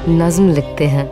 नज्म लिखते हैं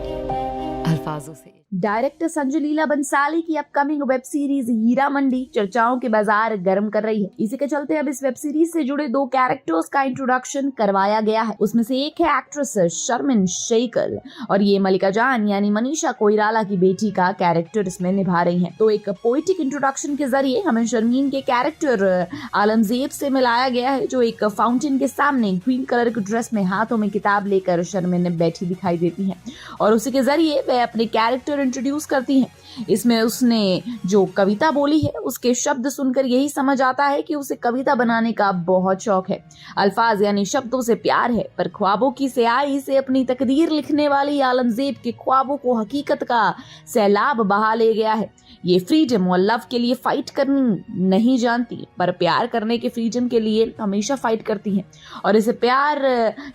अल्फाजों से। डायरेक्टर संजय लीला बंसाली की upcoming web series Heera Mandi चर्चाओं के बाजार गर्म कर रही है। इसी के चलते अब इस वेब सीरीज से जुड़े 2 कैरेक्टर्स का इंट्रोडक्शन करवाया गया है। उसमें से एक है एक्ट्रेस शर्मिन शेखल और ये मलिका जान यानी मनीषा कोइराला की बेटी का कैरेक्टर इसमें निभा रही हैं। तो एक पोइटिक इंट्रोडक्शन के जरिए हमें शर्मीन के कैरेक्टर आलमजेब से मिलाया गया है, जो एक फाउंटेन के सामने ग्रीन कलर की ड्रेस में हाथों में किताब लेकर शर्मिन बैठी दिखाई देती है और उसी के जरिए वह अपने कैरेक्टर इंट्रोड्यूस करती हैं। इसमें उसने जो कविता बोली है उसके शब्द सुनकर यही समझ आता है कि उसे कविता बनाने का बहुत शौक है। अल्फाज यानी शब्दों से प्यार है, पर ख्वाबों की स्याही से अपनी तकदीर लिखने वाली आलमजेब के ख्वाबों को हकीकत का सैलाब बहा ले गया है। ये फ्रीडम और लव के लिए फाइट करनी नहीं जानती, पर प्यार करने के फ्रीडम के लिए हमेशा फाइट करती है। और इसे प्यार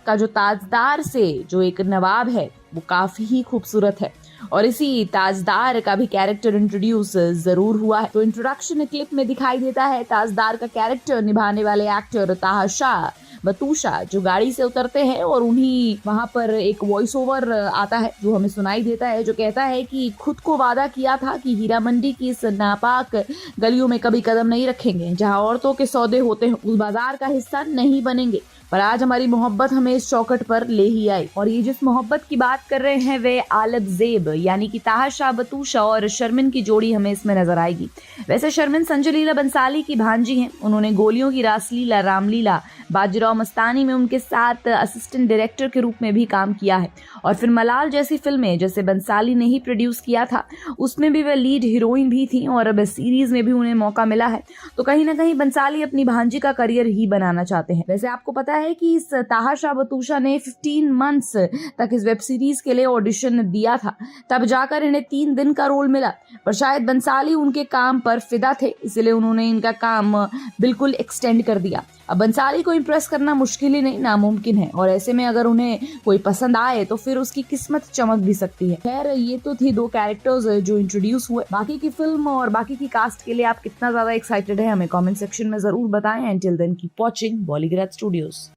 का जो ताजदार से जो एक नवाब है वो काफी ही खूबसूरत है और इसी ताजदार का भी कैरेक्टर इंट्रोड्यूस जरूर हुआ है। तो इंट्रोडक्शन क्लिप में दिखाई देता है ताजदार का कैरेक्टर निभाने वाले एक्टर ताहशा बतूशा जो गाड़ी से उतरते हैं और उन्हीं वहां पर एक वॉइस ओवर आता है जो हमें सुनाई देता है, जो कहता है कि खुद को वादा किया था कि हीरा मंडी की इस नापाक गलियों में कभी कदम नहीं रखेंगे, जहां औरतों के सौदे होते हैं उस बाजार का हिस्सा नहीं बनेंगे, पर आज हमारी मोहब्बत हमें इस चौखट पर ले ही आई। और ये जिस मोहब्बत की बात कर रहे हैं वे आलमजेब यानी कि ताहशा बतूशा और शर्मिन की जोड़ी हमें इसमें नजर आएगी। वैसे शर्मिन संजय लीला बंसाली की भांजी हैं। उन्होंने गोलियों की रासलीला, रामलीला, बाजीराव मस्तानी में उनके साथ असिस्टेंट डायरेक्टर के रूप में भी काम किया है और फिर मलाल जैसी फिल्में जैसे बंसाली ने ही प्रोड्यूस किया था उसमें भी वह लीड हीरोइन भी थी और अब सीरीज में भी उन्हें मौका मिला है। तो कहीं ना कहीं बंसाली अपनी भांजी का करियर ही बनाना चाहते हैं। वैसे आपको पता है कि इस ताहशा बतूशा ने 15 मंथ्स तक इस वेब सीरीज के लिए ऑडिशन दिया था, तब जाकर इन्हें 3 दिन का रोल मिला, पर शायद बंसाली उनके काम पर फिदा थे इसलिए उन्होंने इनका काम बिल्कुल एक्सटेंड कर दिया। अब बंसाली को इम्प्रेस करना मुश्किल ही नहीं नामुमकिन है और ऐसे में अगर उन्हें कोई पसंद आए तो फिर उसकी किस्मत चमक भी सकती है। खैर ये तो थी 2 कैरेक्टर्स जो इंट्रोड्यूस हुए। बाकी की फिल्म और बाकी की कास्ट के लिए आप कितना ज्यादा एक्साइटेड है हमें कमेंट सेक्शन में जरूर बताएं। Until then keep watching Bollygrad Studios.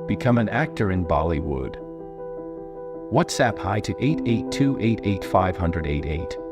Become an actor in Bollywood. WhatsApp hi to 88288588.